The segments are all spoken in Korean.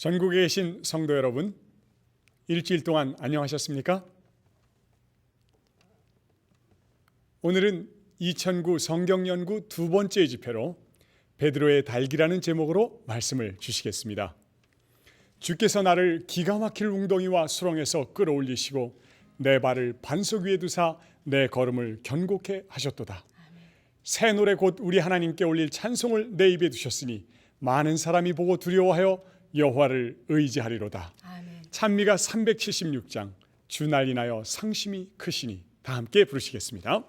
전국에 계신 성도 여러분, 일주일 동안 안녕하셨습니까? 오늘은 2009 성경연구 두 번째 집회로 베드로의 달기라는 제목으로 말씀을 주시겠습니다. 주께서 나를 기가 막힐 웅덩이와 수렁에서 끌어올리시고 내 발을 반석 위에 두사 내 걸음을 견고케 하셨도다. 새 노래 곧 우리 하나님께 올릴 찬송을 내 입에 두셨으니 많은 사람이 보고 두려워하여 여호와를 의지하리로다. 아멘. 찬미가 376장 주 난리나여 상심이 크시니 다 함께 부르시겠습니다.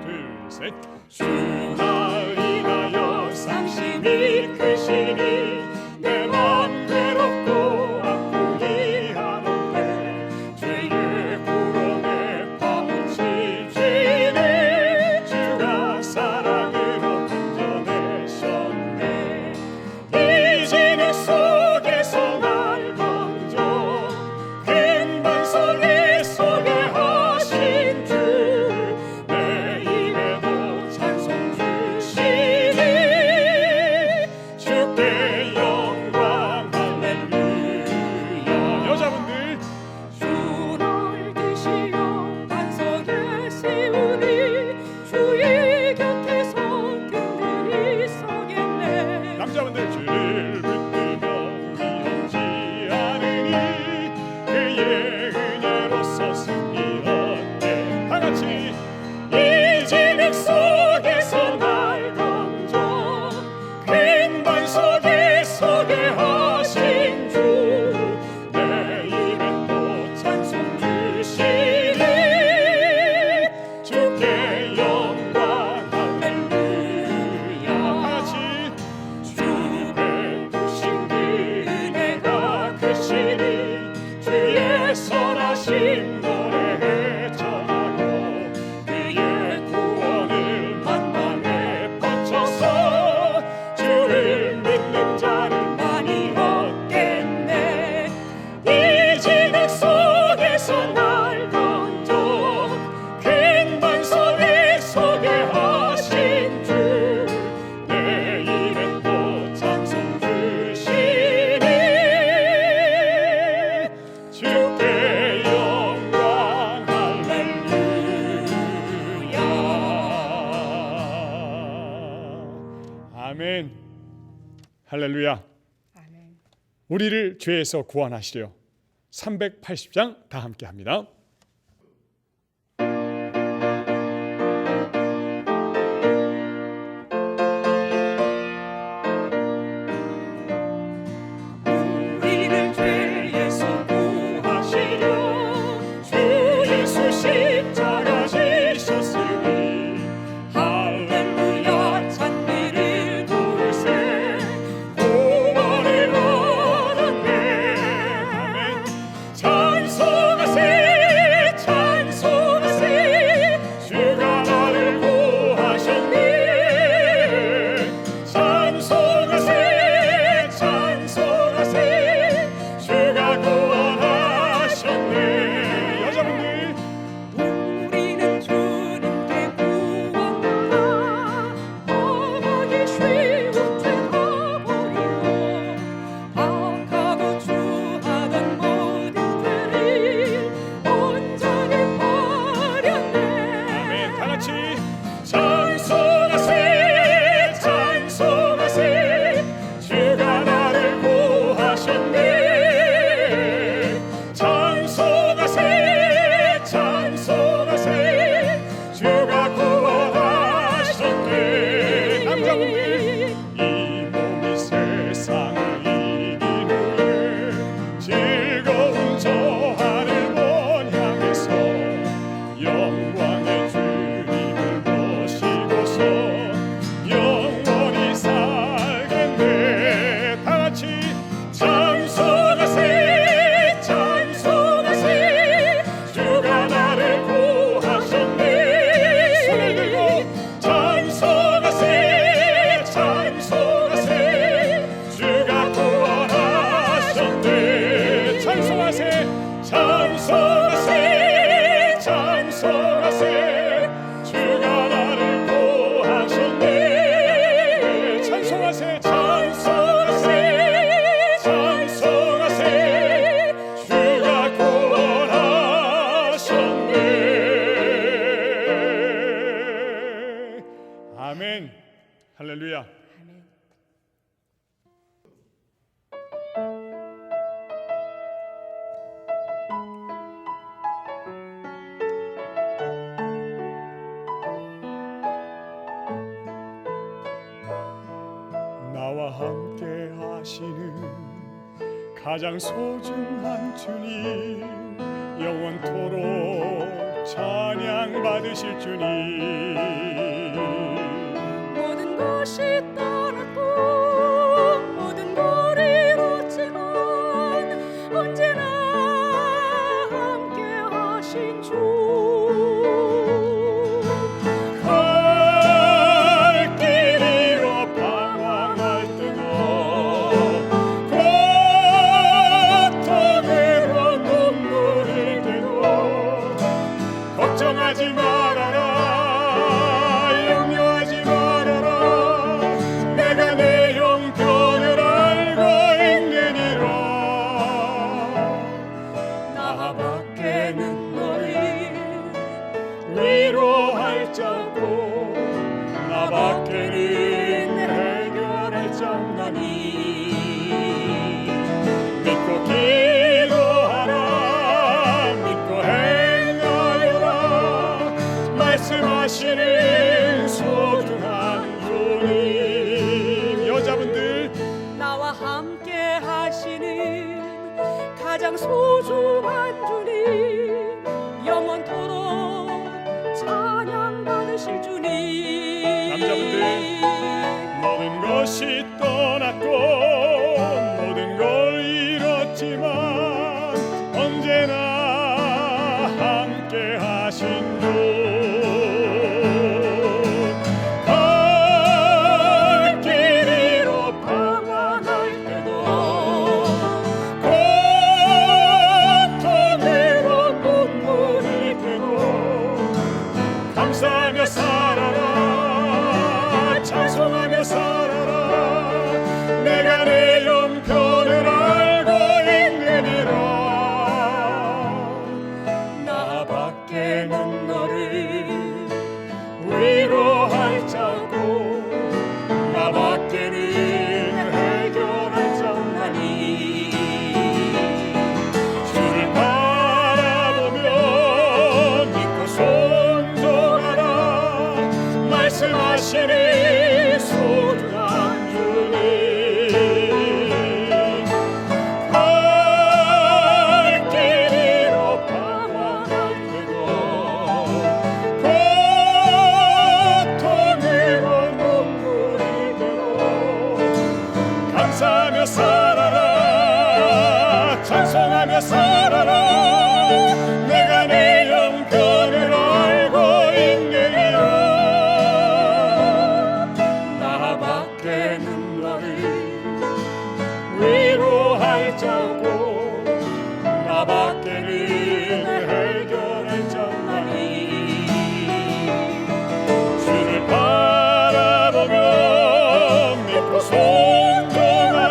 둘, 셋. 주 난리나여 상심이 크시니 내 맘 괴롭고 아프기 하는데 죄의 구렁에 파묻히시니 주가 사랑으로 건져내셨네. 이 진흙 속에서 날 건져 큰 반석의 속에 하신 주 내 입에도 찬송 주시니 주께 영광 할렐루야. 여자분들 주를 드시어 반석에 세우니 주의 곁에서 든든히 서겠네. 남자분들 주를 붙들며 위험지 않으니 그의 은혜로서 승리 얻게. 다같이 이 진흙 속에서 날 건져 큰 반석의 속에 하신 주 내 입에 또 찬송 주시니 주께 영광 할렐루야. 다같이 주 베푸신 그 은혜가 크시니 주의 선하심 노래에 전하고 그의 구원을 만방에 뻗쳐서 주를 믿는 자를 많이 얻겠네. 이 진흙 속에서 날 건져 큰 반석의 속에 하신 주 내 입에 또 찬송 주시니 주께 영광 할렐루야. 아멘. 할렐루야. 아멘. 우리를 죄에서 구원하시려 380장 다 함께 합니다. 우리를 죄에서 구하시려 주 예수 십자가 지셨으니 할렐루야 찬미를 부르세 구원을 얻었네. 아멘. 찬송하세 찬송하세 주가 나를 구하셨네. 찬송하세 찬송하세 주가 구원하셨네. 여자분들 우리는 주님께 구원받아 떠나기 쉬운 죄다 버리고 악하고 주하던 모든 죄를 온전히 버렸네. 아멘. 다같이 찬송하세 찬송하세 주가 나를 구하셨네. 찬송하세 찬송하세 주가 구원하셨네. 남자분들 이 몸이 세상을 이긴 후에 즐거운 저 하늘문 향해서 영광의 주님을 모시고서 영원히 살겠네. 다같이 찬송 가장 소중한 주님, 영원토록 찬양 받으실 주님. 모든 것이 떠났고 모든 걸 잃었지만 언제나 함께 하신 주. 갈 길 잃어 방황할 때도 고통으로 눈물 흘릴 때도 걱정하지 말아라, 염려하지 말아라. 내가 내 형편을 알고 있느니라. 나밖에는 너를 위로할 자 없고 나밖에는 해결할 자 없나니. 믿고 기도하라, 믿고 행하여라. 말씀하시는 소중한 주님. 여자분들, 나와 함께 하시는 가장 소중한 주님, 영원토록 찬양 받으실 주님. 남자분들, 모든 것이 떠났고 모든 걸 잃었지만 언제나 함께 하신 주. 갈 길 잃어 방황할 때도 고통으로 눈물 흘릴 때도 감사하며 살아라, 찬송하며 살아라. 내가 내 형편을 알고 있느니라. 나밖에는 너를 위로할 자 없고 나밖에는 해결할 자 없나니. 주를 바라보며 믿고 순종하라. 말씀하시는 소중한 주님. 갈 길 잃어 방황할 때도 고통으로 눈물 흘릴 때도 감사하며 살아라, 찬송하며 살아라. 내가 내 형편을 알고 있느니라. 나밖에는 너를 위로할 자 없고 나밖에는 해결할 자 없나니. 주를 바라보며 믿고 순종하라.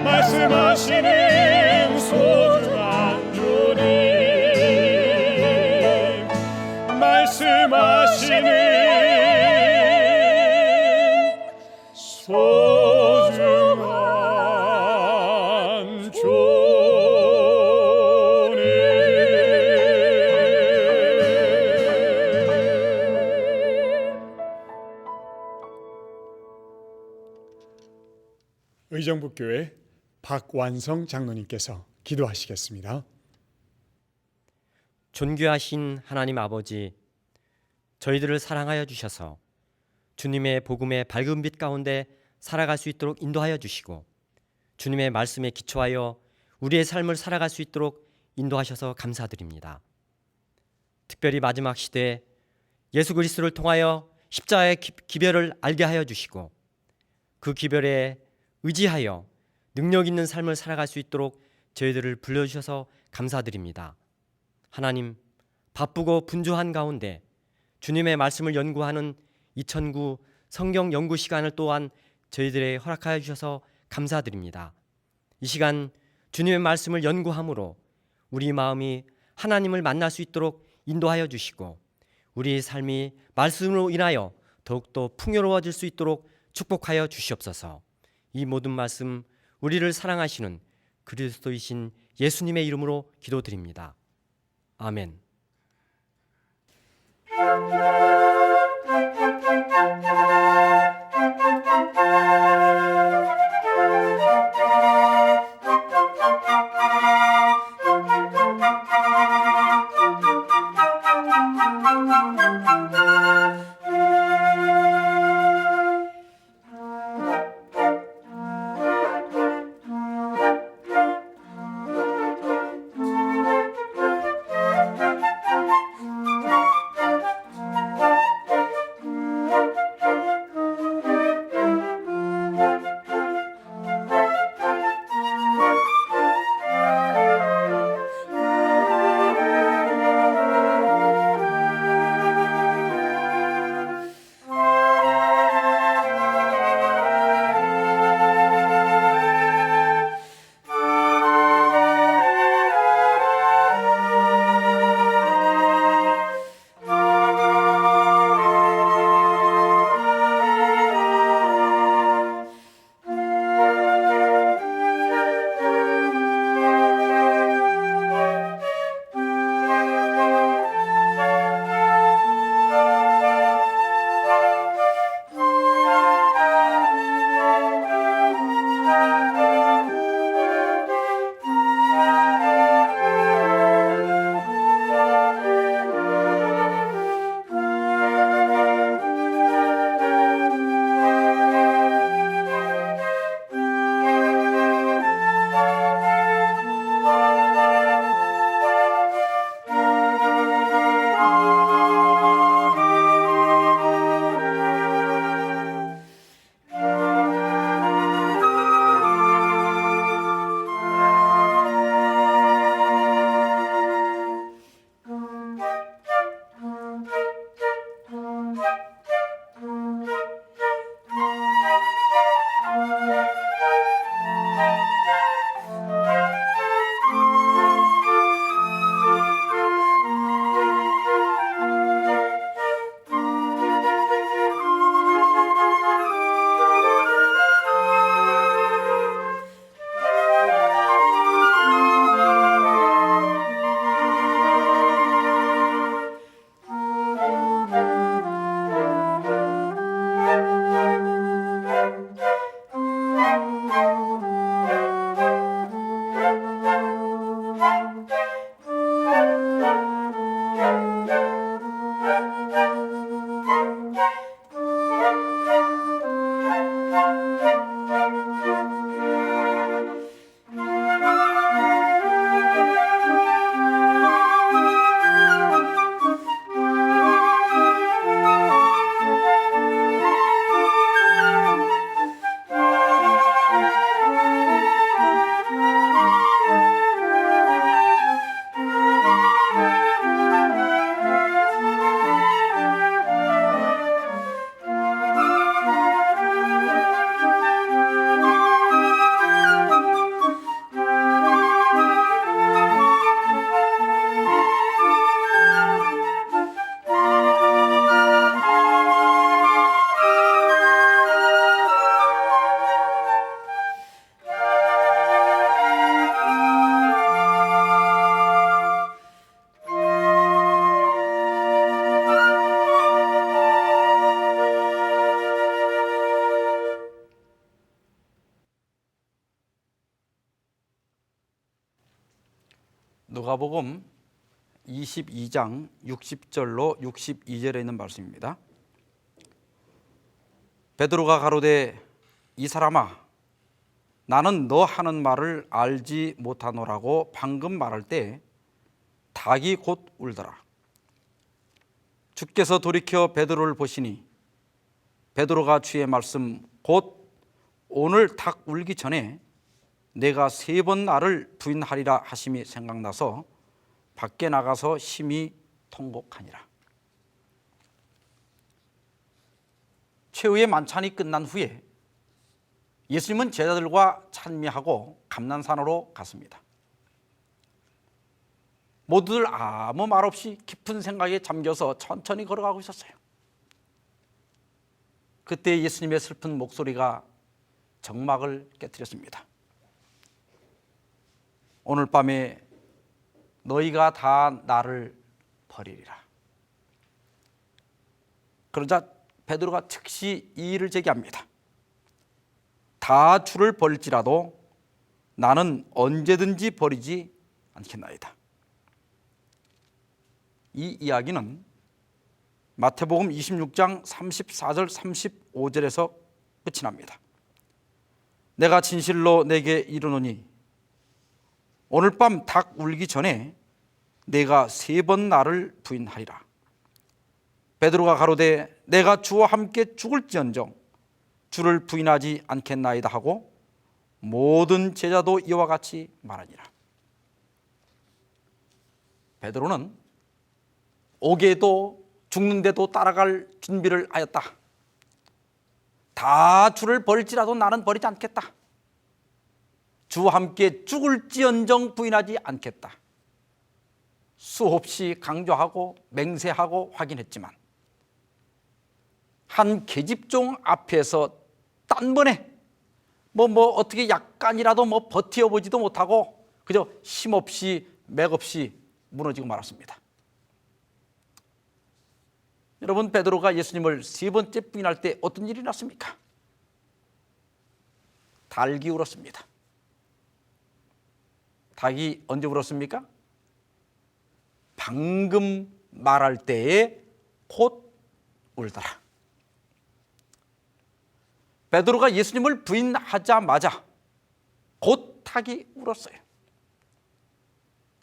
말씀하시는 소중한 주님. 말씀하시는 소중한 주님. 의정부교회 박완성 장로님께서 기도하시겠습니다. 존귀하신 하나님 아버지, 저희들을 사랑하여 주셔서 주님의 복음의 밝은 빛 가운데 살아갈 수 있도록 인도하여 주시고 주님의 말씀에 기초하여 우리의 삶을 살아갈 수 있도록 인도하셔서 감사드립니다. 특별히 마지막 시대에 예수 그리스도를 통하여 십자가의 기별을 알게 하여 주시고 그 기별에 의지하여 능력 있는 삶을 살아갈 수 있도록 저희들을 불러주셔서 감사드립니다. 하나님, 바쁘고 분주한 가운데 주님의 말씀을 연구하는 2009 성경 연구 시간을 또한 저희들에게 허락하여 주셔서 감사드립니다. 이 시간 주님의 말씀을 연구함으로 우리 마음이 하나님을 만날 수 있도록 인도하여 주시고 우리의 삶이 말씀으로 인하여 더욱더 풍요로워질 수 있도록 축복하여 주시옵소서. 이 모든 말씀 우리를 사랑하시는 그리스도이신 예수님의 이름으로 기도드립니다. 아멘. 누가복음 22장 60절로 62절에 있는 말씀입니다. 베드로가 가로되 이 사람아 나는 너 하는 말을 알지 못하노라고 방금 말할 때 닭이 곧 울더라. 주께서 돌이켜 베드로를 보시니 베드로가 주의 말씀 곧 오늘 닭 울기 전에 내가 3번 나를 부인하리라 하심이 생각나서 밖에 나가서 심히 통곡하니라. 최후의 만찬이 끝난 후에 예수님은 제자들과 찬미하고 감난산으로 갔습니다. 모두들 아무 말 없이 깊은 생각에 잠겨서 천천히 걸어가고 있었어요. 그때 예수님의 슬픈 목소리가 정막을 깨뜨렸습니다. 오늘 밤에 너희가 다 나를 버리리라. 그러자 베드로가 즉시 이의를 제기합니다. 다 주를 버릴지라도 나는 언제든지 버리지 않겠나이다. 이 이야기는 마태복음 26장 34절 35절에서 끝이 납니다. 내가 진실로 내게 이르노니 오늘 밤 닭 울기 전에 내가 3번 나를 부인하리라. 베드로가 가로되 내가 주와 함께 죽을지언정 주를 부인하지 않겠나이다 하고 모든 제자도 이와 같이 말하니라. 베드로는 오게도 죽는데도 따라갈 준비를 하였다. 다 주를 버릴지라도 나는 버리지 않겠다. 주와 함께 죽을지언정 부인하지 않겠다. 수없이 강조하고 맹세하고 확인했지만 한 계집종 앞에서 단번에 어떻게 약간이라도 버텨보지도 못하고 그저 힘없이 맥없이 무너지고 말았습니다. 여러분, 베드로가 예수님을 3번째 부인할 때 어떤 일이 났습니까? 닭이 울었습니다. 닭이 언제 울었습니까? 방금 말할 때에 곧 울더라. 베드로가 예수님을 부인하자마자 곧 닭이 울었어요.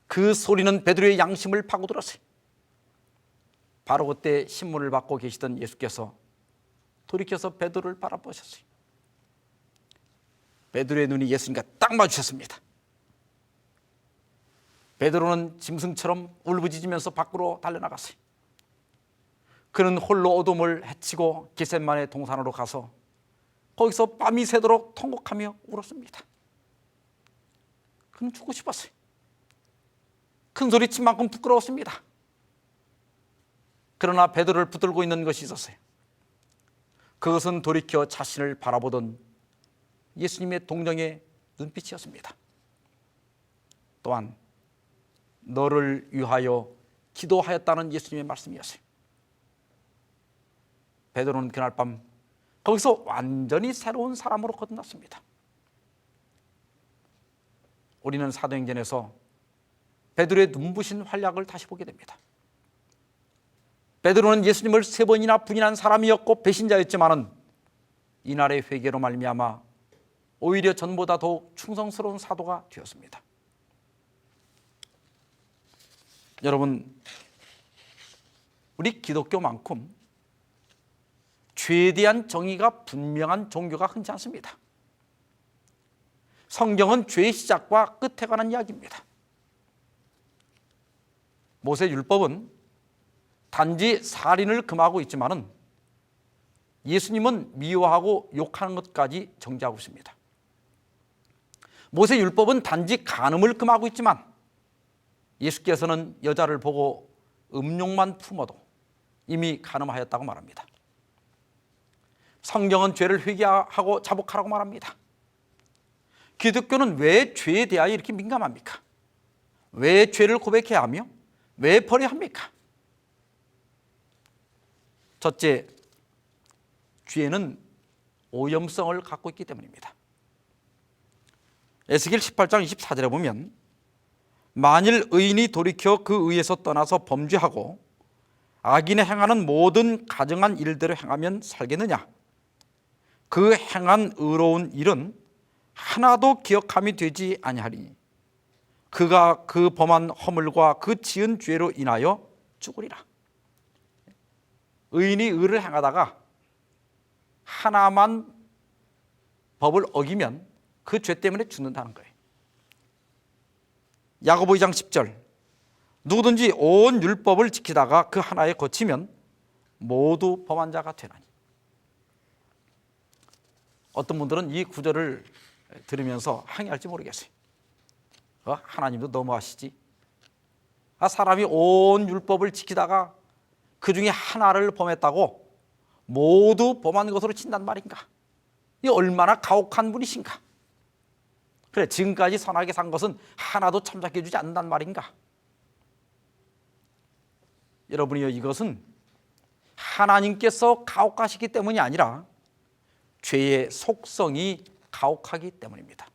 그 소리는 베드로의 양심을 파고들었어요. 바로 그때 신문을 받고 계시던 예수께서 돌이켜서 베드로를 바라보셨어요. 베드로의 눈이 예수님과 딱 마주쳤습니다. 베드로는 짐승처럼 울부짖으면서 밖으로 달려나갔어요. 그는 홀로 어둠을 헤치고 겟세마네 동산으로 가서 거기서 밤이 새도록 통곡하며 울었습니다. 그는 죽고 싶었어요. 큰 소리친 만큼 부끄러웠습니다. 그러나 베드로를 붙들고 있는 것이 있었어요. 그것은 돌이켜 자신을 바라보던 예수님의 동정의 눈빛이었습니다. 또한 너를 위하여 기도하였다는 예수님의 말씀이었어요. 베드로는 그날 밤 거기서 완전히 새로운 사람으로 거듭났습니다. 우리는 사도행전에서 베드로의 눈부신 활약을 다시 보게 됩니다. 베드로는 예수님을 3번이나 부인한 사람이었고 배신자였지만은 이날의 회개로 말미암아 오히려 전보다 더욱 충성스러운 사도가 되었습니다. 여러분, 우리 기독교만큼 죄에 대한 정의가 분명한 종교가 흔치 않습니다. 성경은 죄의 시작과 끝에 관한 이야기입니다. 모세 율법은 단지 살인을 금하고 있지만은 예수님은 미워하고 욕하는 것까지 정죄하고 있습니다. 모세 율법은 단지 간음을 금하고 있지만 예수께서는 여자를 보고 음욕만 품어도 이미 간음하였다고 말합니다. 성경은 죄를 회개하고 자복하라고 말합니다. 기독교는 왜 죄에 대하여 이렇게 민감합니까? 왜 죄를 고백해야 하며 왜 버려야 합니까? 첫째, 죄는 오염성을 갖고 있기 때문입니다. 에스겔 18장 24절에 보면 만일 의인이 돌이켜 그 의에서 떠나서 범죄하고 악인이 행하는 모든 가증한 일대로 행하면 살겠느냐? 그 행한 의로운 일은 하나도 기억함이 되지 아니하리니 그가 그 범한 허물과 그 지은 죄로 인하여 죽으리라. 의인이 의를 행하다가 하나만 법을 어기면 그 죄 때문에 죽는다는 거예요. 야고보 2장 10절, 누구든지 온 율법을 지키다가 그 하나에 거치면 모두 범한 자가 되나니. 어떤 분들은 이 구절을 들으면서 항의할지 모르겠어요. 하나님도 너무하시지. 사람이 온 율법을 지키다가 그 중에 하나를 범했다고 모두 범한 것으로 친단 말인가? 이 얼마나 가혹한 분이신가? 그래, 지금까지 선하게 산 것은 하나도 참작해 주지 않는단 말인가? 여러분이요, 이것은 하나님께서 가혹하시기 때문이 아니라 죄의 속성이 가혹하기 때문입니다.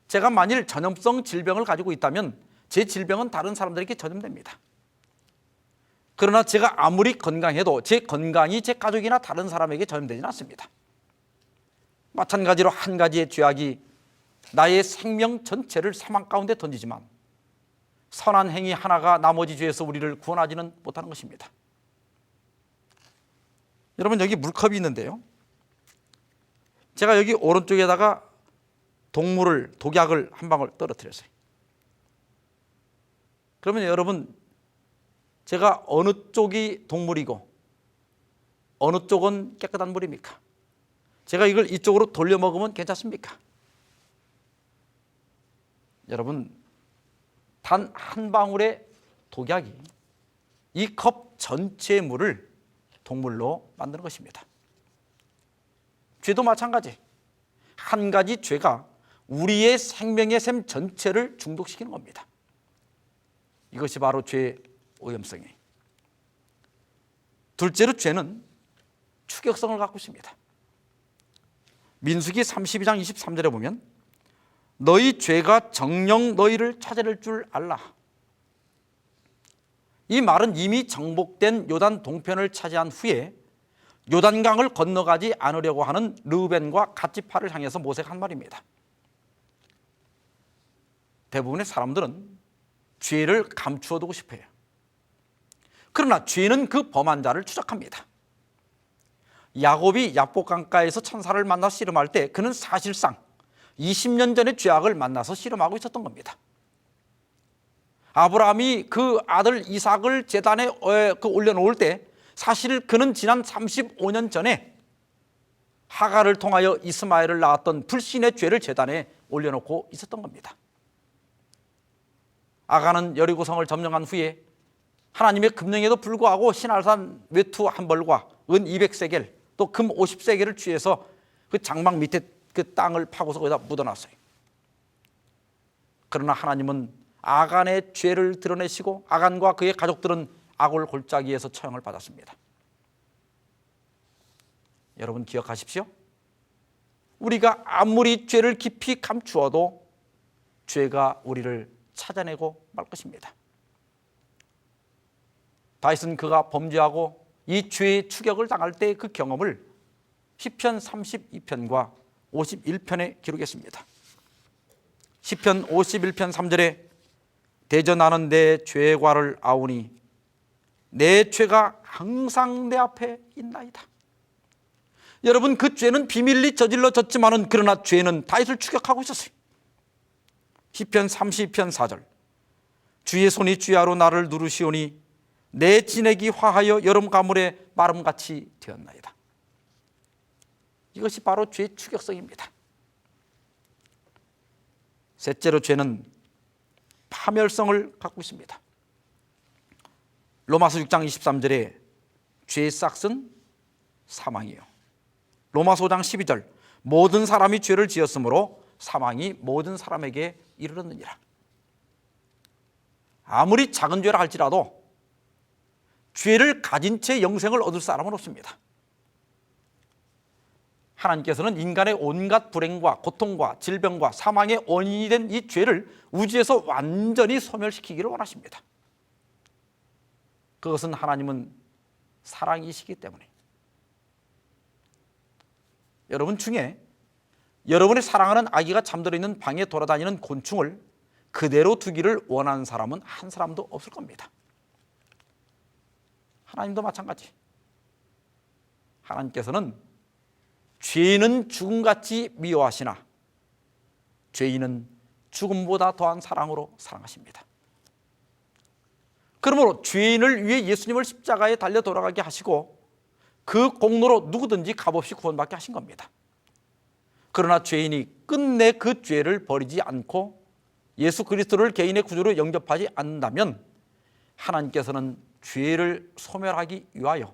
제가 만일 전염성 질병을 가지고 있다면 제 질병은 다른 사람들에게 전염됩니다. 그러나 제가 아무리 건강해도 제 건강이 제 가족이나 다른 사람에게 전염되지는 않습니다. 마찬가지로 한 가지의 죄악이 나의 생명 전체를 사망 가운데 던지지만 선한 행위 하나가 나머지 죄에서 우리를 구원하지는 못하는 것입니다. 여러분, 여기 물컵이 있는데요, 제가 여기 오른쪽에다가 독약을 한 방울 떨어뜨렸어요. 그러면 여러분, 제가 어느 쪽이 동물이고 어느 쪽은 깨끗한 물입니까? 제가 이걸 이쪽으로 돌려 먹으면 괜찮습니까? 여러분, 단 한 방울의 독약이 이 컵 전체의 물을 동물로 만드는 것입니다. 죄도 마찬가지. 한 가지 죄가 우리의 생명의 샘 전체를 중독시키는 겁니다. 이것이 바로 죄의 오염성이에요. 둘째로 죄는 추격성을 갖고 있습니다. 민수기 32장 23절에 보면 너희 죄가 정녕 너희를 찾아낼 줄 알라. 이 말은 이미 정복된 요단 동편을 차지한 후에 요단강을 건너가지 않으려고 하는 르우벤과 갓지파를 향해서 모세가 한 말입니다. 대부분의 사람들은 죄를 감추어두고 싶어요. 그러나 죄는 그 범한 자를 추적합니다. 야곱이 야복강가에서 천사를 만나 씨름할 때 그는 사실상 20년 전에 죄악을 만나서 씨름하고 있었던 겁니다. 아브라함이 그 아들 이삭을 제단에 올려놓을 때 사실 그는 지난 35년 전에 하갈을 통하여 이스마엘을 낳았던 불신의 죄를 제단에 올려놓고 있었던 겁니다. 아간은 여리고성을 점령한 후에 하나님의 금령에도 불구하고 신할산 외투 한 벌과 은 200세겔 또 금 50세겔을 취해서 그 장막 밑에 그 땅을 파고서 거기다 묻어놨어요. 그러나 하나님은 아간의 죄를 드러내시고 아간과 그의 가족들은 아골 골짜기에서 처형을 받았습니다. 여러분 기억하십시오. 우리가 아무리 죄를 깊이 감추어도 죄가 우리를 찾아내고 말 것입니다. 다윗은 그가 범죄하고 이 죄의 추격을 당할 때 그 경험을 시편 32편과 51편에 기록했습니다. 시편 51편 3절에 대저 나는 내 죄의 과를 아우니 내 죄가 항상 내 앞에 있나이다. 여러분, 그 죄는 비밀리 저질러졌지만은 그러나 죄는 다윗을 추격하고 있었어요. 시편 32편 4절 주의 손이 주야로 나를 누르시오니 내 진액이 화하여 여름 가물의 마름같이 되었나이다. 이것이 바로 죄의 추격성입니다. 셋째로 죄는 파멸성을 갖고 있습니다. 로마서 6장 23절에 죄의 싹은 사망이에요. 로마서 5장 12절 모든 사람이 죄를 지었으므로 사망이 모든 사람에게 이르렀느니라. 아무리 작은 죄라 할지라도 죄를 가진 채 영생을 얻을 사람은 없습니다. 하나님께서는 인간의 온갖 불행과 고통과 질병과 사망의 원인이 된 이 죄를 우주에서 완전히 소멸시키기를 원하십니다. 그것은 하나님은 사랑이시기 때문에. 여러분 중에 여러분의 사랑하는 아기가 잠들어 있는 방에 돌아다니는 곤충을 그대로 두기를 원하는 사람은 한 사람도 없을 겁니다. 하나님도 마찬가지. 하나님께서는 죄인은 죽음같이 미워하시나 죄인은 죽음보다 더한 사랑으로 사랑하십니다. 그러므로 죄인을 위해 예수님을 십자가에 달려 돌아가게 하시고 그 공로로 누구든지 값없이 구원받게 하신 겁니다. 그러나 죄인이 끝내 그 죄를 버리지 않고 예수 그리스도를 개인의 구주로 영접하지 않는다면 하나님께서는 죄를 소멸하기 위하여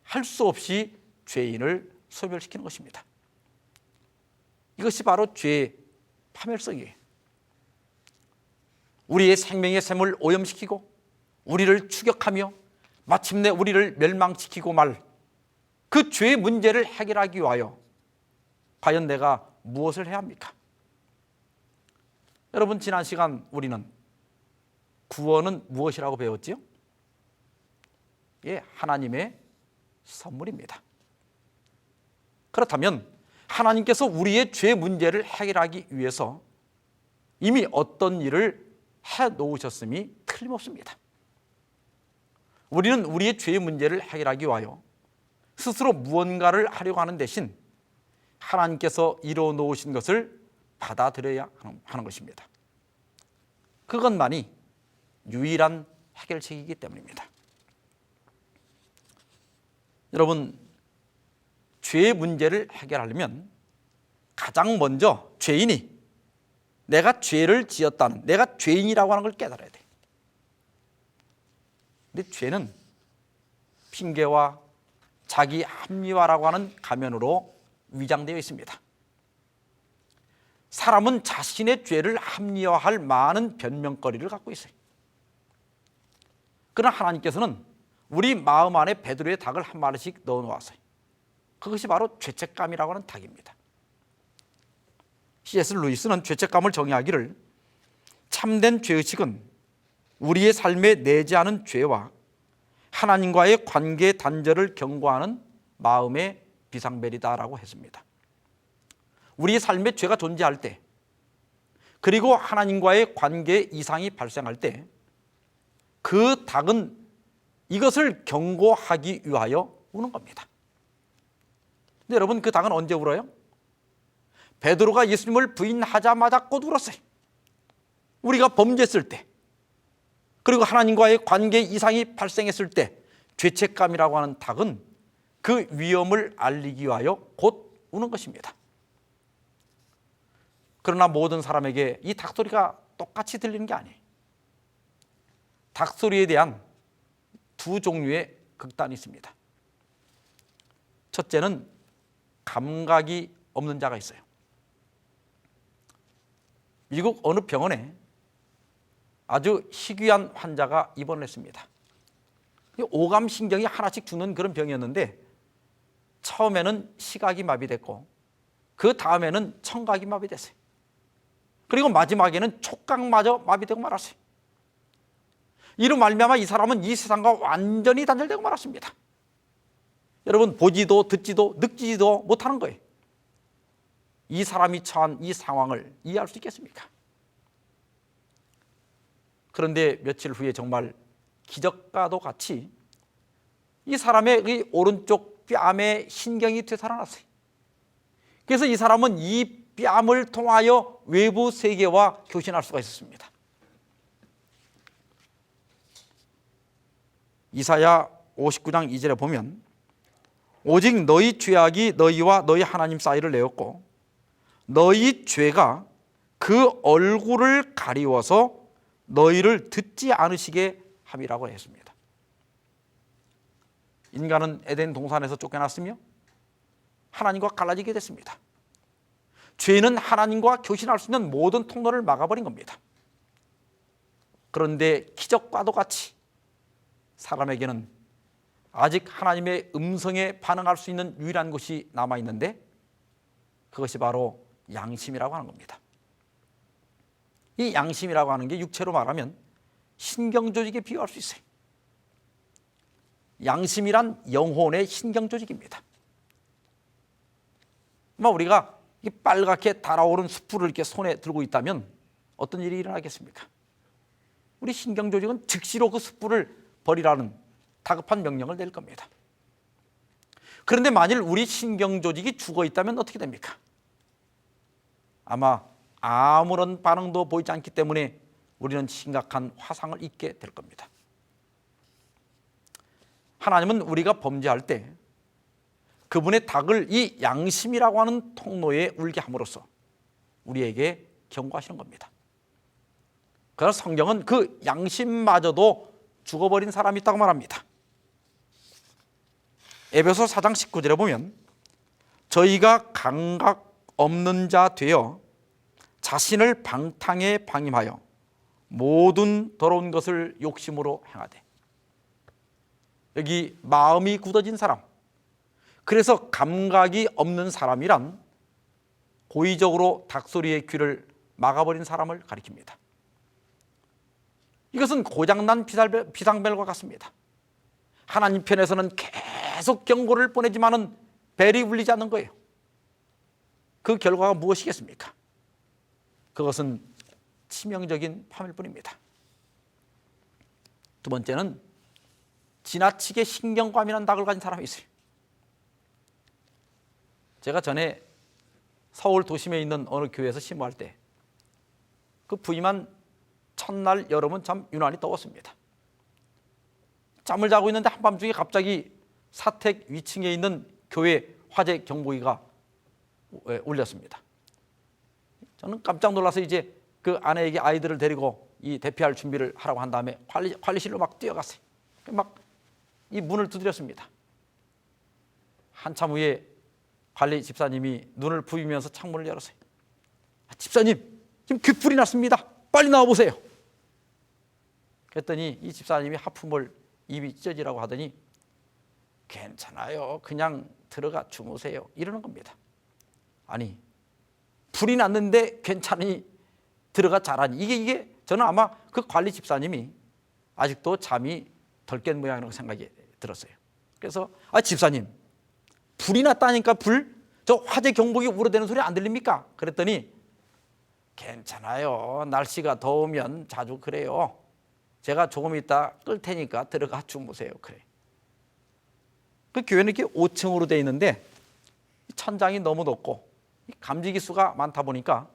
할 수 없이 죄인을 소멸시키는 것입니다. 이것이 바로 죄의 파멸성이에요. 우리의 생명의 샘을 오염시키고 우리를 추격하며 마침내 우리를 멸망시키고 말 그 죄의 문제를 해결하기 위하여 과연 내가 무엇을 해야 합니까? 여러분, 지난 시간 우리는 구원은 무엇이라고 배웠지요? 예, 하나님의 선물입니다. 그렇다면 하나님께서 우리의 죄 문제를 해결하기 위해서 이미 어떤 일을 해 놓으셨음이 틀림없습니다. 우리는 우리의 죄 문제를 해결하기 위하여 스스로 무언가를 하려고 하는 대신 하나님께서 이루어 놓으신 것을 받아들여야 하는 것입니다. 그것만이 유일한 해결책이기 때문입니다. 여러분, 죄의 문제를 해결하려면 가장 먼저 죄인이 내가 죄를 지었다는, 내가 죄인이라고 하는 걸 깨달아야 돼. 근데 죄는 핑계와 자기 합리화라고 하는 가면으로 위장되어 있습니다. 사람은 자신의 죄를 합리화할 많은 변명거리를 갖고 있어요. 그러나 하나님께서는 우리 마음 안에 베드로의 닭을 한 마리씩 넣어 놓았어요. 그것이 바로 죄책감이라고 하는 닭입니다. C.S. 루이스는 죄책감을 정의하기를 참된 죄의식은 우리의 삶에 내재하는 죄와 하나님과의 관계 단절을 경고하는 마음의 비상벨이다라고 했습니다. 우리의 삶에 죄가 존재할 때, 그리고 하나님과의 관계 이상이 발생할 때 그 닭은 이것을 경고하기 위하여 우는 겁니다. 근데 여러분, 그 닭은 언제 울어요? 베드로가 예수님을 부인하자마자 곧 울었어요. 우리가 범죄했을 때, 그리고 하나님과의 관계 이상이 발생했을 때 죄책감이라고 하는 닭은 그 위험을 알리기 위하여 곧 우는 것입니다. 그러나 모든 사람에게 이 닭소리가 똑같이 들리는 게 아니에요. 닭소리에 대한 두 종류의 극단이 있습니다. 첫째는 감각이 없는 자가 있어요. 미국 어느 병원에 아주 희귀한 환자가 입원을 했습니다. 오감신경이 하나씩 죽는 그런 병이었는데 처음에는 시각이 마비됐고 그 다음에는 청각이 마비됐어요. 그리고 마지막에는 촉각마저 마비되고 말았어요. 이로 말미암아 이 사람은 이 세상과 완전히 단절되고 말았습니다. 여러분, 보지도 듣지도 느끼지도 못하는 거예요. 이 사람이 처한 이 상황을 이해할 수 있겠습니까? 그런데 며칠 후에 정말 기적과도 같이 이 사람의 이 오른쪽 뺨에 신경이 되살아났어요. 그래서 이 사람은 이 뺨을 통하여 외부 세계와 교신할 수가 있었습니다. 이사야 59장 2절에 보면 오직 너희 죄악이 너희와 너희 하나님 사이를 내었고 너희 죄가 그 얼굴을 가리워서 너희를 듣지 않으시게 함이라고 했습니다. 인간은 에덴 동산에서 쫓겨났으며 하나님과 갈라지게 됐습니다. 죄는 하나님과 교신할 수 있는 모든 통로를 막아버린 겁니다. 그런데 기적과도 같이 사람에게는 아직 하나님의 음성에 반응할 수 있는 유일한 곳이 남아있는데 그것이 바로 양심이라고 하는 겁니다. 이 양심이라고 하는 게 육체로 말하면 신경조직에 비유할 수 있어요. 양심이란 영혼의 신경조직입니다. 우리가 이 빨갛게 달아오른 숯불을 이렇게 손에 들고 있다면 어떤 일이 일어나겠습니까? 우리 신경조직은 즉시로 그 숯불을 버리라는 다급한 명령을 내릴 겁니다. 그런데 만일 우리 신경조직이 죽어 있다면 어떻게 됩니까? 아마 아무런 반응도 보이지 않기 때문에 우리는 심각한 화상을 입게 될 겁니다. 하나님은 우리가 범죄할 때 그분의 닭을 이 양심이라고 하는 통로에 울게 함으로써 우리에게 경고하시는 겁니다. 그래서 성경은 그 양심마저도 죽어버린 사람이 있다고 말합니다. 에베소 4장 19절에 보면 저희가 감각 없는 자 되어 자신을 방탕에 방임하여 모든 더러운 것을 욕심으로 행하되, 여기 마음이 굳어진 사람, 그래서 감각이 없는 사람이란 고의적으로 닭소리의 귀를 막아버린 사람을 가리킵니다. 이것은 고장난 비상벨과 같습니다. 하나님 편에서는 계속 경고를 보내지만은 벨이 울리지 않는 거예요. 그 결과가 무엇이겠습니까? 그것은 치명적인 파멸일 뿐입니다. 두 번째는 지나치게 신경과민한 닭을 가진 사람이 있어요. 제가 전에 서울 도심에 있는 어느 교회에서 심호할 때 그 부임한 첫날 여름은 참 유난히 더웠습니다. 잠을 자고 있는데 한밤중에 갑자기 사택 위층에 있는 교회 화재 경보기가 울렸습니다. 저는 깜짝 놀라서 이제 그 아내에게 아이들을 데리고 이 대피할 준비를 하라고 한 다음에 관리실로 막 뛰어갔어요. 막 이 문을 두드렸습니다. 한참 후에 관리 집사님이 눈을 부비면서 창문을 열었어요. 집사님, 지금 귀불이 났습니다. 빨리 나와보세요. 그랬더니 이 집사님이 하품을 입이 찢어지라고 하더니 괜찮아요, 그냥 들어가 주무세요, 이러는 겁니다. 아니, 불이 났는데 괜찮으니 들어가 자라니, 이게 저는 아마 그 관리 집사님이 아직도 잠이 덜 깬 모양이라고 생각이 들었어요. 그래서 집사님, 불이 났다니까, 저 화재 경보기 울어대는 소리 안 들립니까? 그랬더니 괜찮아요, 날씨가 더우면 자주 그래요, 제가 조금 있다 끌 테니까 들어가 주무세요, 그래. 그 교회는 이렇게 5층으로 되어 있는데 천장이 너무 높고 감지 기수가 많다 보니까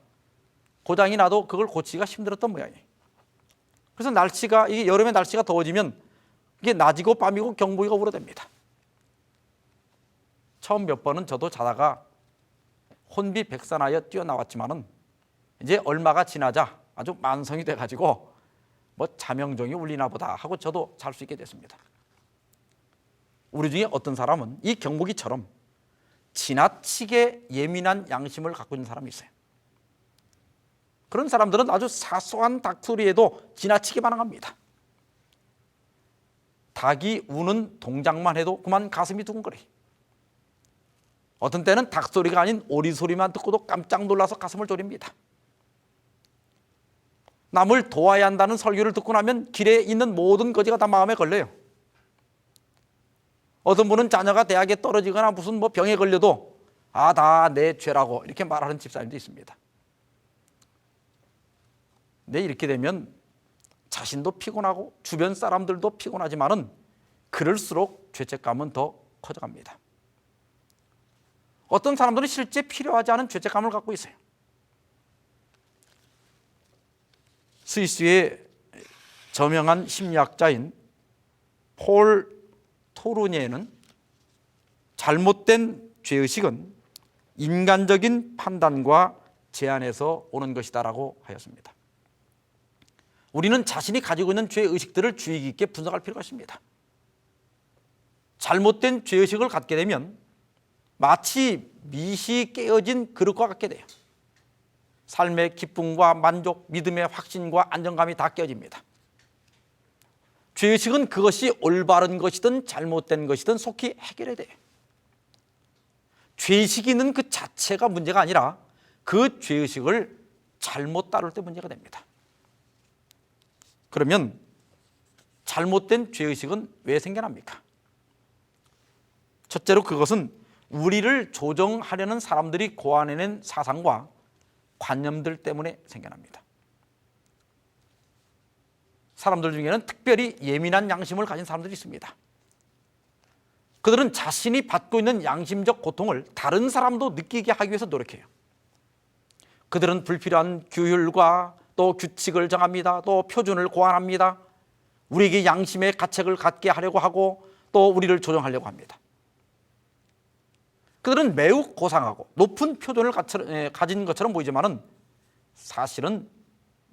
고장이 나도 그걸 고치기가 힘들었던 모양이에요. 그래서 이게 여름에 날씨가 더워지면 이게 낮이고 밤이고 경보기가 울어댑니다. 처음 몇 번은 저도 자다가 혼비백산하여 뛰어나왔지만은 이제 얼마가 지나자 아주 만성이 돼가지고 뭐 자명종이 울리나 보다 하고 저도 잘 수 있게 됐습니다. 우리 중에 어떤 사람은 이 경보기처럼 지나치게 예민한 양심을 갖고 있는 사람이 있어요. 그런 사람들은 아주 사소한 닭소리에도 지나치게 반응합니다. 닭이 우는 동작만 해도 그만 가슴이 두근거려요. 어떤 때는 닭소리가 아닌 오리소리만 듣고도 깜짝 놀라서 가슴을 졸입니다. 남을 도와야 한다는 설교를 듣고 나면 길에 있는 모든 거지가 다 마음에 걸려요. 어떤 분은 자녀가 대학에 떨어지거나 무슨 병에 걸려도 다 내 죄라고 이렇게 말하는 집사님도 있습니다. 근데 이렇게 되면 자신도 피곤하고 주변 사람들도 피곤하지만은 그럴수록 죄책감은 더 커져갑니다. 어떤 사람들은 실제 필요하지 않은 죄책감을 갖고 있어요. 스위스의 저명한 심리학자인 폴 토르니에는 잘못된 죄의식은 인간적인 판단과 제한에서 오는 것이다라고 하였습니다. 우리는 자신이 가지고 있는 죄의식들을 주의 깊게 분석할 필요가 있습니다. 잘못된 죄의식을 갖게 되면 마치 밑이 깨어진 그릇과 같게 돼요. 삶의 기쁨과 만족, 믿음의 확신과 안정감이 다 깨어집니다. 죄의식은 그것이 올바른 것이든 잘못된 것이든 속히 해결해야 돼요. 죄의식이 있는 그 자체가 문제가 아니라 그 죄의식을 잘못 다룰 때 문제가 됩니다. 그러면 잘못된 죄의식은 왜 생겨납니까? 첫째로 그것은 우리를 조정하려는 사람들이 고안해낸 사상과 관념들 때문에 생겨납니다. 사람들 중에는 특별히 예민한 양심을 가진 사람들이 있습니다. 그들은 자신이 받고 있는 양심적 고통을 다른 사람도 느끼게 하기 위해서 노력해요. 그들은 불필요한 규율과 또 규칙을 정합니다. 또 표준을 고안합니다. 우리에게 양심의 가책을 갖게 하려고 하고 또 우리를 조정하려고 합니다. 그들은 매우 고상하고 높은 표준을 가진 것처럼 보이지만은 사실은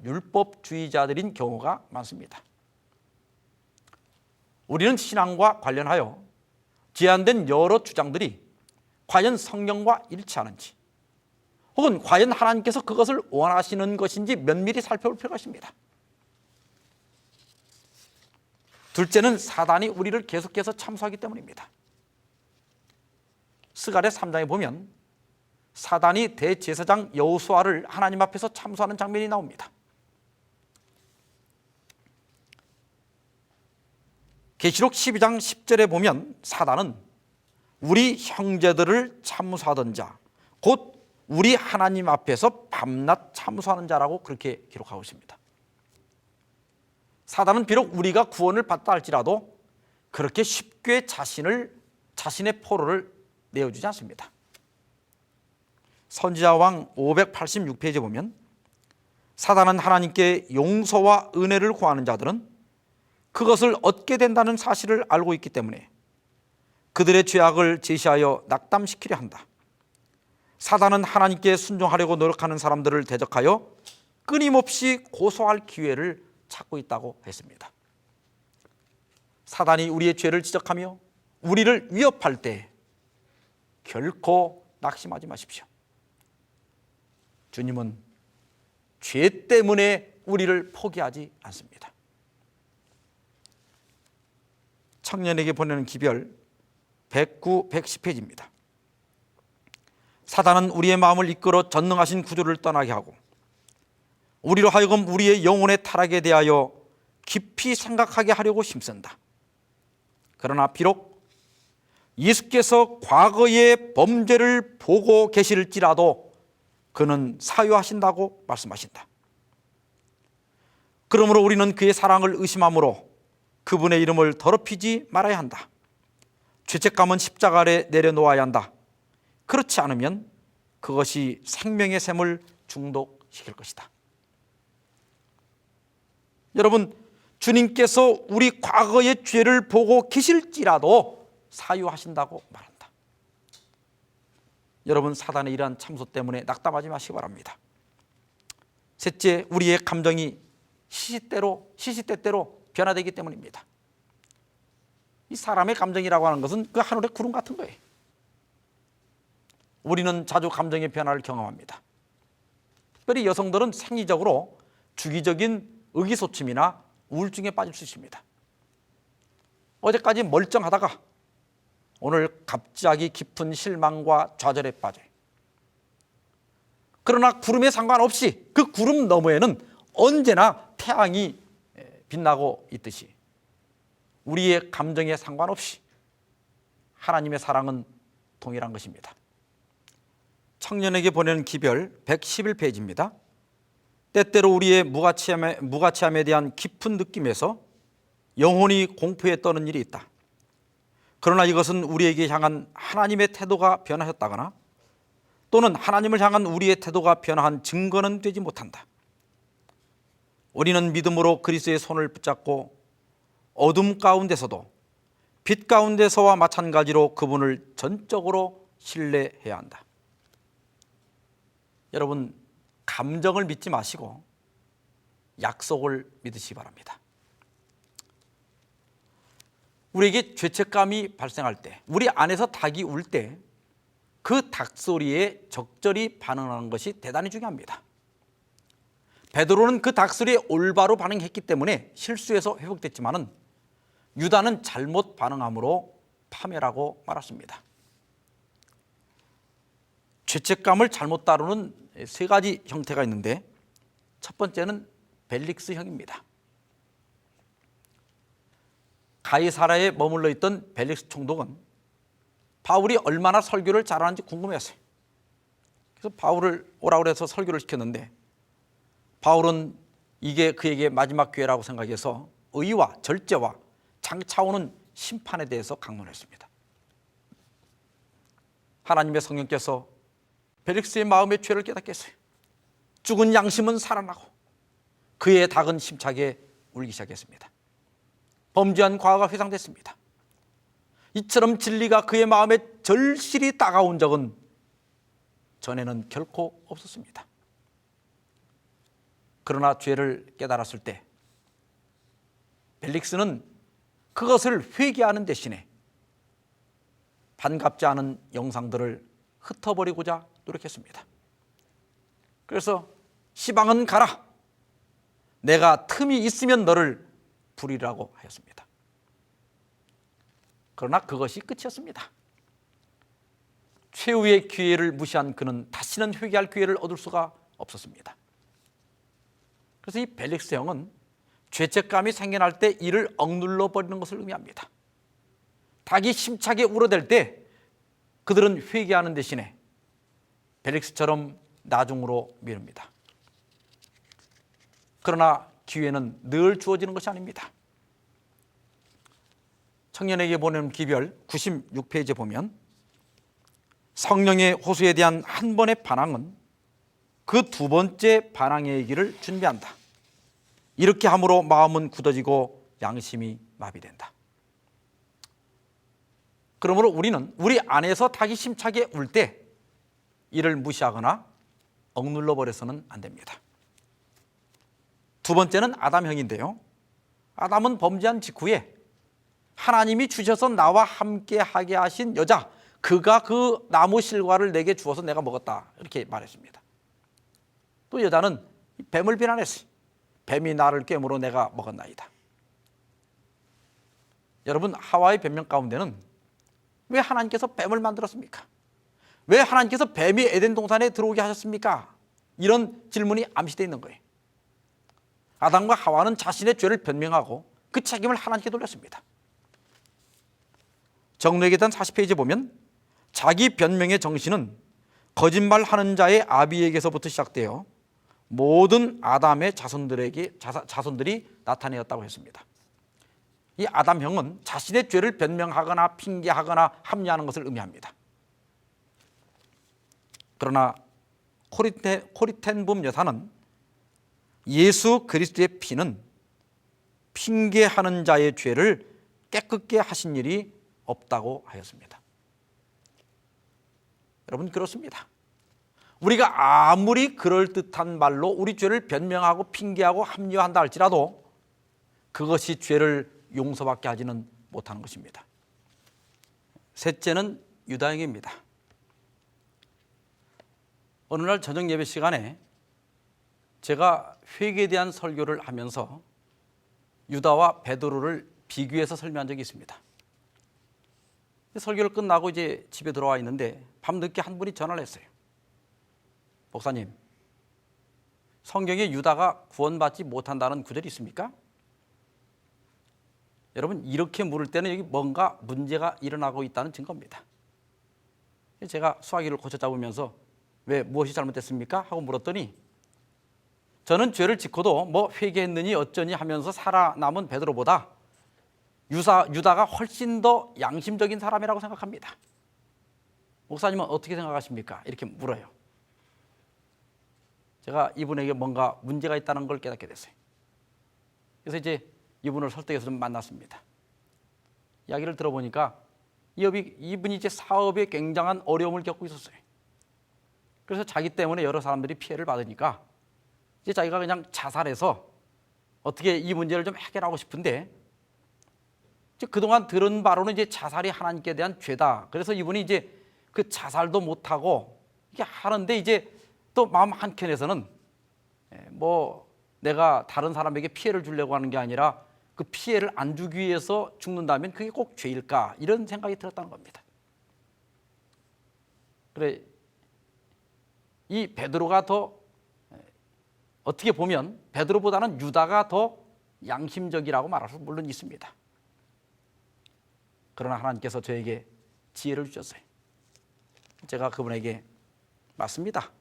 율법주의자들인 경우가 많습니다. 우리는 신앙과 관련하여 제안된 여러 주장들이 과연 성경과 일치하는지 혹은 과연 하나님께서 그것을 원하시는 것인지 면밀히 살펴볼 필요가 있습니다. 둘째는 사단이 우리를 계속해서 참소하기 때문입니다. 스가랴 3장에 보면 사단이 대제사장 여호수아를 하나님 앞에서 참소하는 장면이 나옵니다. 계시록 12장 10절에 보면 사단은 우리 형제들을 참소하던 자, 곧 우리 하나님 앞에서 밤낮 참소하는 자라고 그렇게 기록하고 있습니다. 사단은 비록 우리가 구원을 받다 할지라도 그렇게 쉽게 자신의 포로를 내어주지 않습니다. 선지자왕 586페이지에 보면 사단은 하나님께 용서와 은혜를 구하는 자들은 그것을 얻게 된다는 사실을 알고 있기 때문에 그들의 죄악을 제시하여 낙담시키려 한다. 사단은 하나님께 순종하려고 노력하는 사람들을 대적하여 끊임없이 고소할 기회를 찾고 있다고 했습니다. 사단이 우리의 죄를 지적하며 우리를 위협할 때 결코 낙심하지 마십시오. 주님은 죄 때문에 우리를 포기하지 않습니다. 청년에게 보내는 기별 109, 110페이지입니다. 사단은 우리의 마음을 이끌어 전능하신 구주를 떠나게 하고 우리로 하여금 우리의 영혼의 타락에 대하여 깊이 생각하게 하려고 힘쓴다. 그러나 비록 예수께서 과거의 범죄를 보고 계실지라도 그는 사유하신다고 말씀하신다. 그러므로 우리는 그의 사랑을 의심함으로 그분의 이름을 더럽히지 말아야 한다. 죄책감은 십자가 아래 내려놓아야 한다. 그렇지 않으면 그것이 생명의 샘을 중독시킬 것이다. 여러분, 주님께서 우리 과거의 죄를 보고 계실지라도 사유하신다고 말한다. 여러분, 사단의 이러한 참소 때문에 낙담하지 마시기 바랍니다. 셋째, 우리의 감정이 시시때때로 변화되기 때문입니다. 이 사람의 감정이라고 하는 것은 그 하늘의 구름 같은 거예요. 우리는 자주 감정의 변화를 경험합니다. 특별히 여성들은 생리적으로 주기적인 의기소침이나 우울증에 빠질 수 있습니다. 어제까지 멀쩡하다가 오늘 갑자기 깊은 실망과 좌절에 빠져요. 그러나 구름에 상관없이 그 구름 너머에는 언제나 태양이 빛나고 있듯이 우리의 감정에 상관없이 하나님의 사랑은 동일한 것입니다. 청년에게 보내는 기별 111페이지입니다. 때때로 우리의 무가치함에 대한 깊은 느낌에서 영혼이 공포에 떠는 일이 있다. 그러나 이것은 우리에게 향한 하나님의 태도가 변하였다거나 또는 하나님을 향한 우리의 태도가 변화한 증거는 되지 못한다. 우리는 믿음으로 그리스도의 손을 붙잡고 어둠 가운데서도 빛 가운데서와 마찬가지로 그분을 전적으로 신뢰해야 한다. 여러분, 감정을 믿지 마시고 약속을 믿으시기 바랍니다. 우리에게 죄책감이 발생할 때, 우리 안에서 닭이 울 때 그 닭소리에 적절히 반응하는 것이 대단히 중요합니다. 베드로는 그 닭소리에 올바로 반응했기 때문에 실수해서 회복됐지만은 유다는 잘못 반응함으로 파멸하고 말았습니다. 죄책감을 잘못 다루는 세 가지 형태가 있는데, 첫 번째는 벨릭스형입니다. 가이사라에 머물러 있던 벨릭스 총독은 바울이 얼마나 설교를 잘하는지 궁금해했어요. 그래서 바울을 오라고 해서 설교를 시켰는데, 바울은 이게 그에게 마지막 기회라고 생각해서 의와 절제와 장차 오는 심판에 대해서 강론했습니다. 하나님의 성령께서 벨릭스의 마음의 죄를 깨닫게 했어요. 죽은 양심은 살아나고 그의 닭은 힘차게 울기 시작했습니다. 범죄한 과거가 회상됐습니다. 이처럼 진리가 그의 마음에 절실히 다가온 적은 전에는 결코 없었습니다. 그러나 죄를 깨달았을 때 벨릭스는 그것을 회개하는 대신에 반갑지 않은 영상들을 흩어버리고자 노력했습니다. 그래서 시방은 가라, 내가 틈이 있으면 너를 부리라고 하였습니다. 그러나 그것이 끝이었습니다. 최후의 기회를 무시한 그는 다시는 회개할 기회를 얻을 수가 없었습니다. 그래서 이 벨릭스 형은 죄책감이 생겨날 때 이를 억눌러 버리는 것을 의미합니다. 닭이 힘차게 울어댈 때 그들은 회개하는 대신에 벨릭스처럼 나중으로 미룹니다. 그러나 기회는 늘 주어지는 것이 아닙니다. 청년에게 보내는 기별 96페이지에 보면 성령의 호소에 대한 한 번의 반항은 그 두 번째 반항의 길을 준비한다. 이렇게 함으로 마음은 굳어지고 양심이 마비된다. 그러므로 우리는 우리 안에서 닭이 힘차게 울 때 이를 무시하거나 억눌러 버려서는 안 됩니다. 두 번째는 아담형인데요, 아담은 범죄한 직후에 하나님이 주셔서 나와 함께 하게 하신 여자, 그가 그 나무 실과를 내게 주어서 내가 먹었다, 이렇게 말했습니다. 또 여자는 뱀을 비난했어요. 뱀이 나를 꿰물어 내가 먹었나이다. 여러분, 하와의 변명 가운데는 왜 하나님께서 뱀을 만들었습니까? 왜 하나님께서 뱀이 에덴 동산에 들어오게 하셨습니까? 이런 질문이 암시되어 있는 거예요. 아담과 하와는 자신의 죄를 변명하고 그 책임을 하나님께 돌렸습니다. 정로기단 40페이지에 보면 자기 변명의 정신은 거짓말하는 자의 아비에게서부터 시작되어 모든 아담의 자손들이 나타내었다고 했습니다. 이 아담형은 자신의 죄를 변명하거나 핑계하거나 합리하는 것을 의미합니다. 그러나 코리텐붐 여사는 예수 그리스도의 피는 핑계하는 자의 죄를 깨끗게 하신 일이 없다고 하였습니다. 여러분, 그렇습니다. 우리가 아무리 그럴듯한 말로 우리 죄를 변명하고 핑계하고 합리화한다 할지라도 그것이 죄를 용서받게 하지는 못하는 것입니다. 셋째는 유다형입니다. 어느 날 저녁 예배 시간에 제가 회개에 대한 설교를 하면서 유다와 베드로를 비교해서 설명한 적이 있습니다. 설교를 끝나고 이제 집에 들어와 있는데 밤늦게 한 분이 전화를 했어요. 목사님, 성경에 유다가 구원받지 못한다는 구절이 있습니까? 여러분, 이렇게 물을 때는 여기 뭔가 문제가 일어나고 있다는 증거입니다. 제가 수화기를 고쳐 잡으면서 왜 무엇이 잘못됐습니까? 하고 물었더니 저는 죄를 짓고도 뭐 회개했느니 어쩌니 하면서 살아남은 베드로보다 유다가 훨씬 더 양심적인 사람이라고 생각합니다. 목사님은 어떻게 생각하십니까? 이렇게 물어요. 제가 이분에게 뭔가 문제가 있다는 걸 깨닫게 됐어요. 그래서 이제 이분을 설득해서 좀 만났습니다. 이야기를 들어보니까 이분이 이제 사업에 굉장한 어려움을 겪고 있었어요. 그래서 자기 때문에 여러 사람들이 피해를 받으니까 이제 자기가 그냥 자살해서 어떻게 이 문제를 좀 해결하고 싶은데, 이제 그동안 들은 바로는 이제 자살이 하나님께 대한 죄다. 그래서 이분이 이제 그 자살도 못하고 이렇게 하는데, 이제 또 마음 한켠에서는 뭐 내가 다른 사람에게 피해를 주려고 하는 게 아니라 그 피해를 안 주기 위해서 죽는다면 그게 꼭 죄일까? 이런 생각이 들었다는 겁니다. 그래, 이 베드로가 더 어떻게 보면 베드로보다는 유다가 더 양심적이라고 말할 수 물론 있습니다. 그러나 하나님께서 저에게 지혜를 주셨어요. 제가 그분에게 맞습니다.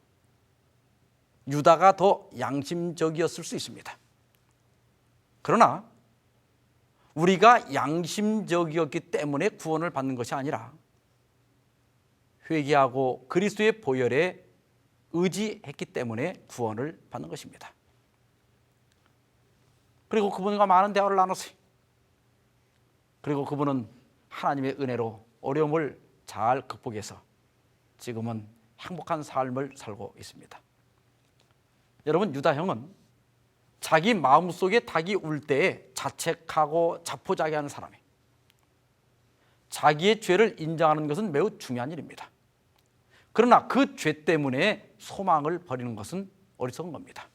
유다가 더 양심적이었을 수 있습니다. 그러나 우리가 양심적이었기 때문에 구원을 받는 것이 아니라 회개하고 그리스도의 보혈에 의지했기 때문에 구원을 받는 것입니다. 그리고 그분과 많은 대화를 나눴어요. 그리고 그분은 하나님의 은혜로 어려움을 잘 극복해서 지금은 행복한 삶을 살고 있습니다. 여러분, 유다 형은 자기 마음속에 닭이 울 때에 자책하고 자포자기하는 사람이에요. 자기의 죄를 인정하는 것은 매우 중요한 일입니다. 그러나 그 죄 때문에 소망을 버리는 것은 어리석은 겁니다.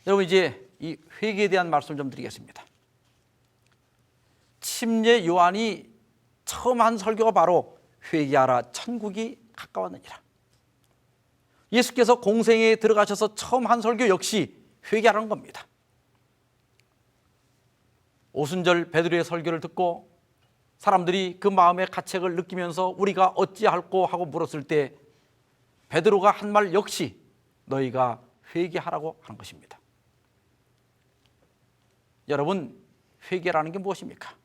여러분, 이제 이 회개에 대한 말씀을 좀 드리겠습니다. 침례 요한이 처음 한 설교가 바로 회개하라 천국이 가까웠느니라. 예수께서 공생에 들어가셔서 처음 한 설교 역시 회개하라는 겁니다. 오순절 베드로의 설교를 듣고 사람들이 그 마음의 가책을 느끼면서 우리가 어찌할꼬 하고 물었을 때 베드로가 한 말 역시 너희가 회개하라고 하는 것입니다. 여러분, 회개라는 게 무엇입니까?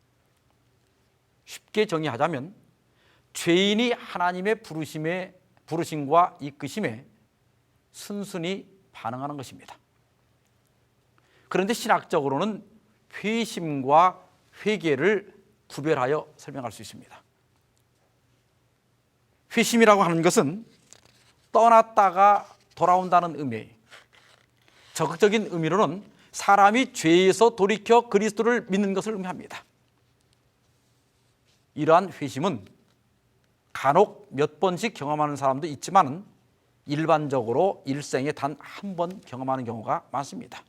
쉽게 정의하자면 죄인이 하나님의 부르심과 이끄심에 순순히 반응하는 것입니다. 그런데 신학적으로는 회심과 회개를 구별하여 설명할 수 있습니다. 회심이라고 하는 것은 떠났다가 돌아온다는 의미예요. 적극적인 의미로는 사람이 죄에서 돌이켜 그리스도를 믿는 것을 의미합니다. 이러한 회심은 간혹 몇 번씩 경험하는 사람도 있지만 일반적으로 일생에 단 한 번 경험하는 경우가 많습니다.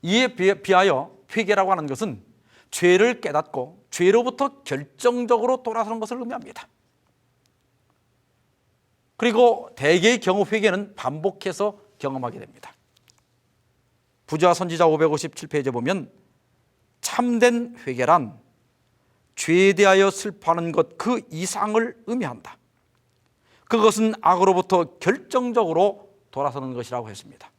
이에 비하여 회개라고 하는 것은 죄를 깨닫고 죄로부터 결정적으로 돌아서는 것을 의미합니다. 그리고 대개의 경우 회개는 반복해서 경험하게 됩니다. 부자 선지자 557페이지에 보면 참된 회개란 죄에 대하여 슬퍼하는 것 그 이상을 의미한다. 그것은 악으로부터 결정적으로 돌아서는 것이라고 했습니다.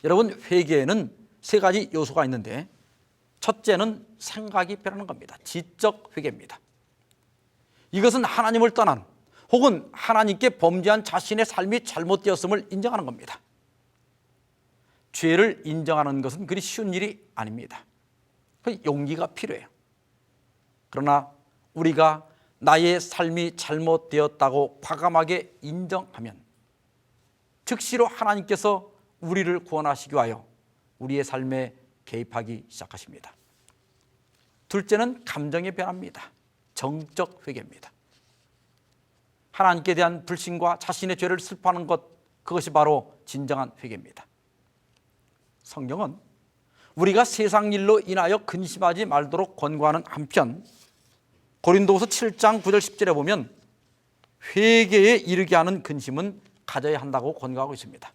여러분, 회개에는 세 가지 요소가 있는데 첫째는 생각이 변하는 겁니다. 지적 회개입니다. 이것은 하나님을 떠난 혹은 하나님께 범죄한 자신의 삶이 잘못되었음을 인정하는 겁니다. 죄를 인정하는 것은 그리 쉬운 일이 아닙니다. 용기가 필요해요. 그러나 우리가 나의 삶이 잘못되었다고 과감하게 인정하면 즉시로 하나님께서 우리를 구원하시기 위하여 우리의 삶에 개입하기 시작하십니다. 둘째는 감정의 변화입니다. 정적 회개입니다. 하나님께 대한 불신과 자신의 죄를 슬퍼하는 것, 그것이 바로 진정한 회개입니다. 성경은 우리가 세상 일로 인하여 근심하지 말도록 권고하는 한편 고린도후서 7장 9절 10절에 보면 회개에 이르게 하는 근심은 가져야 한다고 권고하고 있습니다.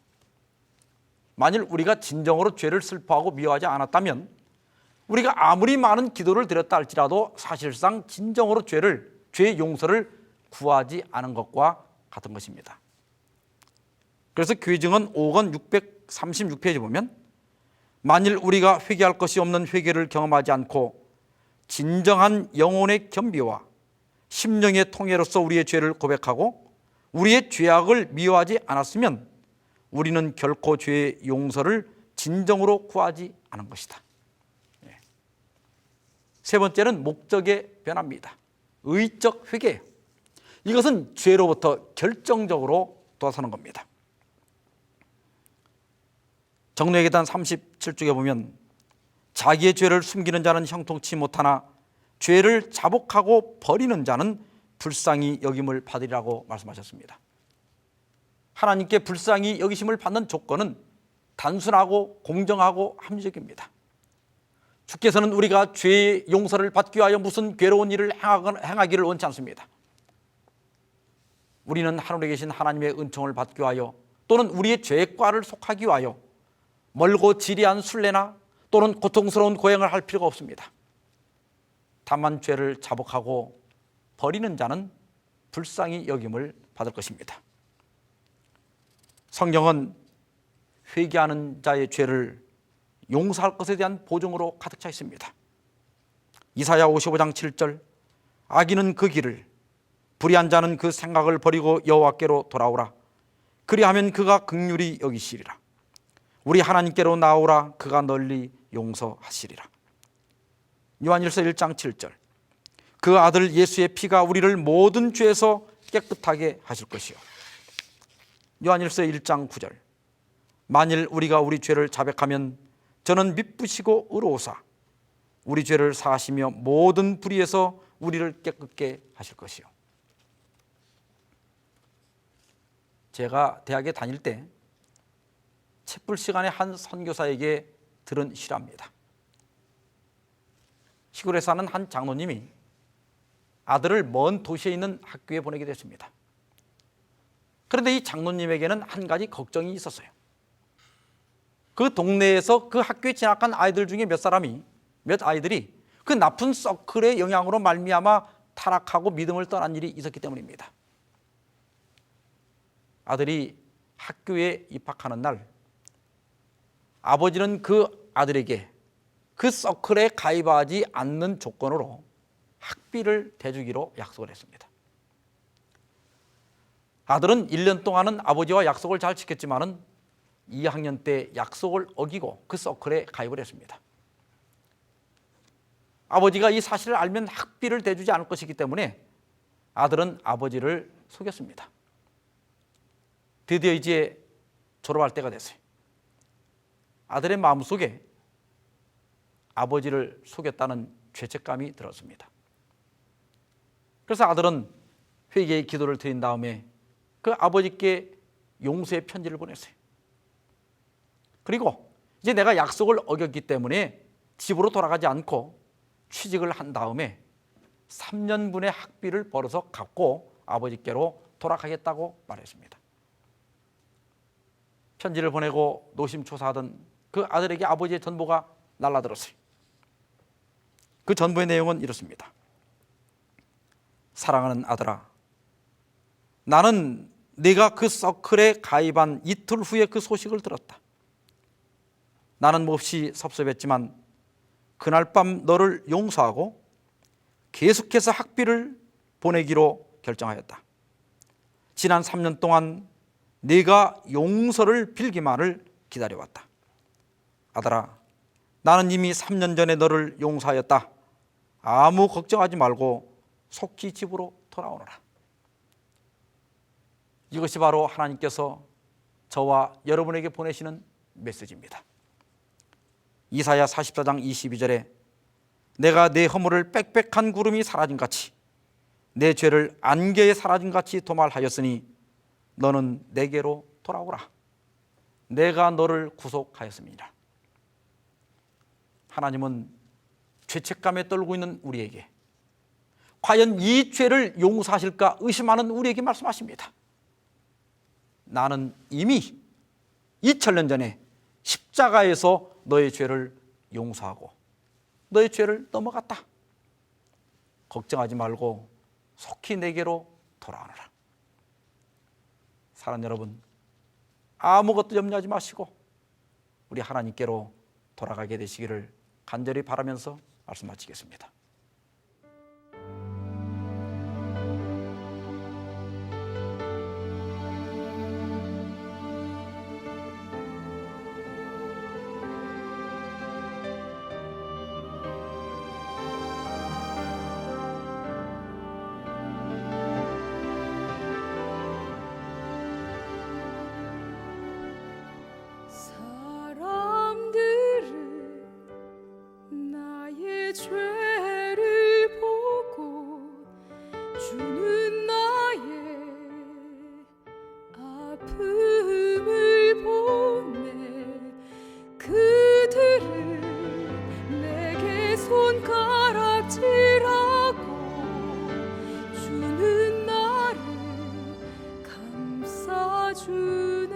만일 우리가 진정으로 죄를 슬퍼하고 미워하지 않았다면 우리가 아무리 많은 기도를 드렸다 할지라도 사실상 진정으로 죄의 용서를 구하지 않은 것과 같은 것입니다. 그래서 교회증언 5권 636페이지 보면 만일 우리가 회개할 것이 없는 회개를 경험하지 않고 진정한 영혼의 겸비와 심령의 통회로서 우리의 죄를 고백하고 우리의 죄악을 미워하지 않았으면 우리는 결코 죄의 용서를 진정으로 구하지 않은 것이다. 세 번째는 목적의 변화입니다. 의적 회개. 이것은 죄로부터 결정적으로 돌아서는 겁니다. 정로의 계단 37쪽에 보면 자기의 죄를 숨기는 자는 형통치 못하나 죄를 자복하고 버리는 자는 불쌍히 여김을 받으리라고 말씀하셨습니다. 하나님께 불쌍히 여기심을 받는 조건은 단순하고 공정하고 합리적입니다. 주께서는 우리가 죄의 용서를 받기 위하여 무슨 괴로운 일을 행하기를 원치 않습니다. 우리는 하늘에 계신 하나님의 은총을 받기 위하여 또는 우리의 죄과를 속하기 위하여 멀고 지리한 순례나 또는 고통스러운 고행을 할 필요가 없습니다. 다만 죄를 자복하고 버리는 자는 불쌍히 여김을 받을 것입니다. 성경은 회개하는 자의 죄를 용서할 것에 대한 보증으로 가득 차 있습니다. 이사야 55장 7절, 악인은 그 길을, 불의한 자는 그 생각을 버리고 여호와께로 돌아오라. 그리하면 그가 긍휼히 여기시리라. 우리 하나님께로 나오라. 그가 널리 용서하시리라. 요한일서 1장 7절, 그 아들 예수의 피가 우리를 모든 죄에서 깨끗하게 하실 것이요. 요한일서 1장 9절, 만일 우리가 우리 죄를 자백하면 저는 미쁘시고 의로우사 우리 죄를 사하시며 모든 불의에서 우리를 깨끗게 하실 것이요. 제가 대학에 다닐 때 채플 시간에 한 선교사에게 들은 실화입니다. 시골에 사는 한 장로님이 아들을 먼 도시에 있는 학교에 보내게 됐습니다. 그런데 이 장로님에게는 한 가지 걱정이 있었어요. 그 동네에서 그 학교에 진학한 아이들 중에 몇 아이들이 그 나쁜 서클의 영향으로 말미암아 타락하고 믿음을 떠난 일이 있었기 때문입니다. 아들이 학교에 입학하는 날, 아버지는 그 아들에게 그 서클에 가입하지 않는 조건으로 학비를 대주기로 약속을 했습니다. 아들은 1년 동안은 아버지와 약속을 잘 지켰지만은 2학년 때 약속을 어기고 그 서클에 가입을 했습니다. 아버지가 이 사실을 알면 학비를 대주지 않을 것이기 때문에 아들은 아버지를 속였습니다. 드디어 이제 졸업할 때가 됐어요. 아들의 마음속에 아버지를 속였다는 죄책감이 들었습니다. 그래서 아들은 회개의 기도를 드린 다음에 그 아버지께 용서의 편지를 보냈어요. 그리고 이제 내가 약속을 어겼기 때문에 집으로 돌아가지 않고 취직을 한 다음에 3년분의 학비를 벌어서 갚고 아버지께로 돌아가겠다고 말했습니다. 편지를 보내고 노심초사하던 그 아들에게 아버지의 전보가 날라들었어요. 그 전보의 내용은 이렇습니다. 사랑하는 아들아, 나는 네가 그 서클에 가입한 이틀 후에 그 소식을 들었다. 나는 몹시 섭섭했지만 그날 밤 너를 용서하고 계속해서 학비를 보내기로 결정하였다. 지난 3년 동안 네가 용서를 빌기만을 기다려왔다. 아들아, 나는 이미 3년 전에 너를 용서하였다. 아무 걱정하지 말고 속히 집으로 돌아오너라. 이것이 바로 하나님께서 저와 여러분에게 보내시는 메시지입니다. 이사야 44장 22절에 내가 내 허물을 빽빽한 구름이 사라진 같이 내 죄를 안개에 사라진 같이 도말하였으니 너는 내게로 돌아오라. 내가 너를 구속하였습니다. 하나님은 죄책감에 떨고 있는 우리에게 과연 이 죄를 용서하실까 의심하는 우리에게 말씀하십니다. 나는 이미 2000년 전에 십자가에서 너의 죄를 용서하고 너의 죄를 넘어갔다. 걱정하지 말고 속히 내게로 돌아오너라. 사랑하는 여러분, 아무것도 염려하지 마시고 우리 하나님께로 돌아가게 되시기를 간절히 바라면서 말씀 마치겠습니다. 사람들은 나의 죄를 보고 주는 나의 아픔을 보내 주네.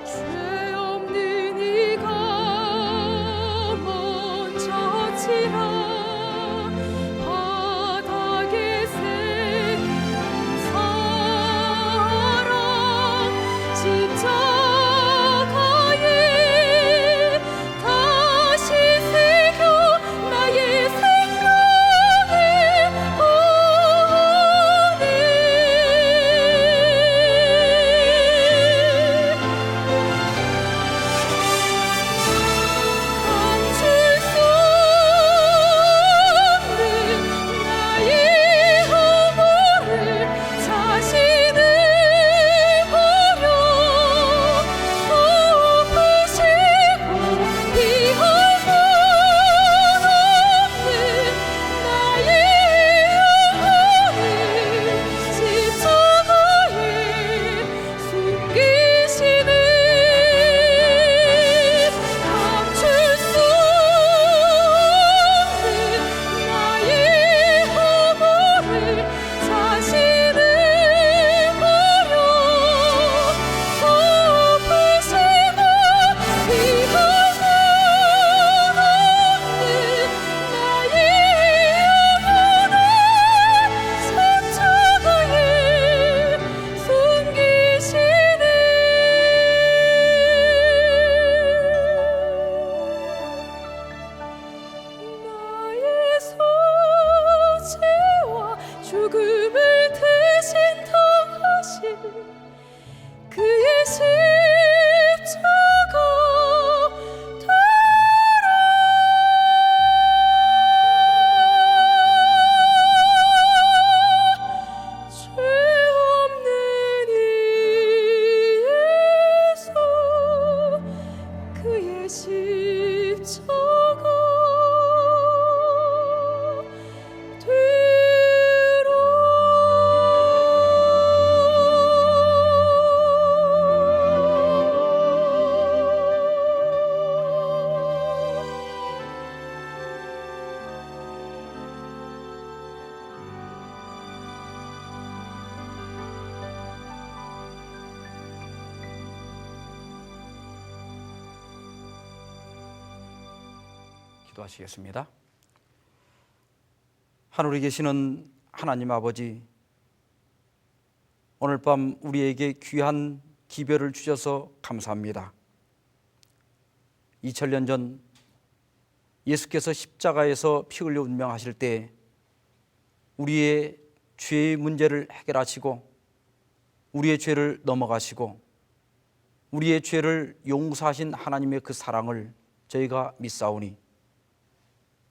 죄 없는 이가 먼저 치라. 바닥에 새긴 사랑 십자가에 다시 새겨 나의 생명의 감출 수 없는 나의 허물을 자신을 버려 덮으시고 비험은 없는 나의 영혼을 십자가에 숨기시네. 감출 수 없는 나의 허물을 자신을 버려 덮으시고 비험은 없는 나의 영혼을 십자가에 숨기시네. 나의 소재와 죽음을 대신 당하신 그의 십자가 죄 없는 이에서 그의 십자가 기도하시겠습니다. 하늘에 계시는 하나님 아버지, 오늘 밤 우리에게 귀한 기별을 주셔서 감사합니다. 2000년 전 예수께서 십자가에서 피 흘려 운명하실 때 우리의 죄의 문제를 해결하시고 우리의 죄를 넘어가시고 우리의 죄를 용서하신 하나님의 그 사랑을 저희가 믿사오니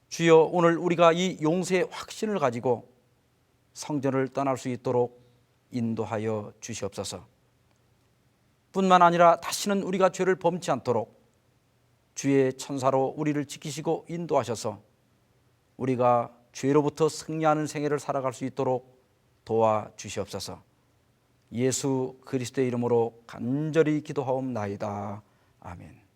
주여, 오늘 우리가 이 용서의 확신을 가지고 성전을 떠날 수 있도록 인도하여 주시옵소서. 뿐만 아니라 다시는 우리가 죄를 범치 않도록 주의 천사로 우리를 지키시고 인도하셔서 우리가 죄로부터 승리하는 생애를 살아갈 수 있도록 도와주시옵소서. 예수 그리스도의 이름으로 간절히 기도하옵나이다. 아멘.